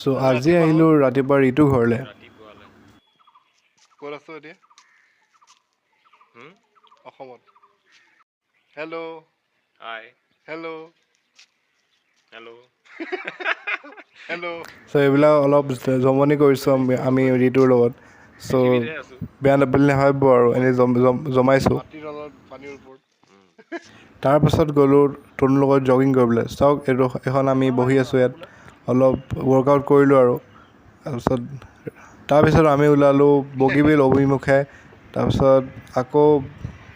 চ' আজি আহিলোঁ ৰাতিপুৱা ঋতু ঘৰলৈ। ৰাতিপুৱালৈ ক'ত আছো এতিয়া? অসমত। Hello' hi hello' hello' hello' so' এইবিলাক অলপ জমনি কৰিছোঁ আমি ঋতুৰ লগত। চ' পৃথিৱীতে আছোঁ। বেয়া নাপালে নাভাবিব আৰু এনেই জমাইছোঁ। মাটিৰ তলত পানীৰ ওপৰত। তাৰপাছত গ'লোঁ তনুৰ লগত জগিং কৰিবলৈ। চাওক এখন আমি বহি আছোঁ ইয়াত, অলপ ৱৰ্কআউট কৰিলোঁ আৰু তাৰপিছত আমি ওলালোঁ বগীবিল অভিমুখে। তাৰপিছত আকৌ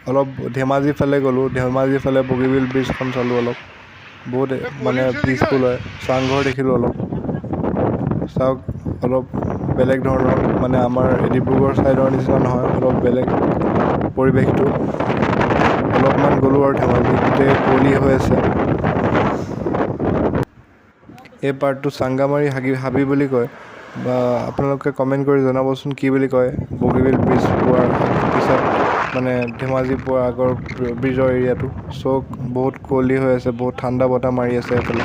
অলপ ধেমাজিৰ ফালে গ'লোঁ, ধেমাজিৰ ফালে বগীবিল ব্ৰিজখন চালোঁ অলপ, বহুত মানে পিচফুল হয়। চাংঘৰ দেখিলোঁ অলপ, চাওক অলপ বেলেগ ধৰণৰ, মানে আমাৰ ডিব্ৰুগড় ছাইডৰ নিচিনা নহয়, অলপ বেলেগ পৰিৱেশটো। অলপমান গ'লোঁ আৰু ধেমাজি, গোটেই কুঁৱলী হৈ আছে। এই পাৰ্টটো চাংগামাৰী হাবি বুলি কয়, বা আপোনালোকে কমেণ্ট কৰি জনাবচোন কি বুলি কয় বগীবিল ব্ৰিজ পোৱাৰ পিছত, মানে ধেমাজি পোৱাৰ আগৰ ব্ৰিজৰ এৰিয়াটো। চক বহুত কুঁৱলী হৈ আছে, বহুত ঠাণ্ডা বতাহ মাৰি আছে এইফালে,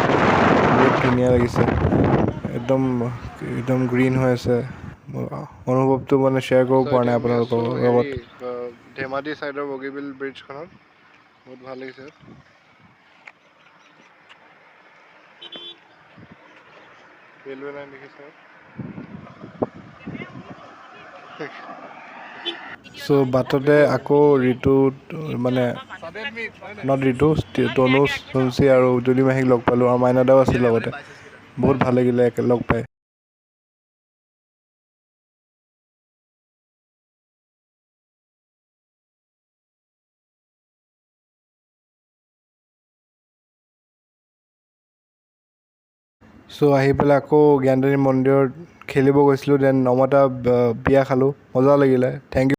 বহুত ধুনীয়া লাগিছে। একদম গ্ৰীণ হৈ আছে। অনুভৱটো মানে শ্বেয়াৰ কৰিব পৰা নাই আপোনালোকৰ লগত। ধেমাজি ছাইডৰ বগীবিল ব্ৰিজখনত বহুত ভাল লাগিছে। ৰেলৱে লাইন দেখিছে। চ' বাটতে আকৌ মানে নট ঋতু, তনু, চুঞ্চি আৰু উজুলি মাহীক লগ পালোঁ, আৰু মাইনাদাও আছিল লগতে। বহুত ভাল লাগিলে লগ পাই। চ' আহি পেলাই আকৌ জ্ঞানদানী মন্দিৰত খেলিব গৈছিলোঁ, দেন নমতা বিয়া খালোঁ, মজা লাগিলে। Thank U.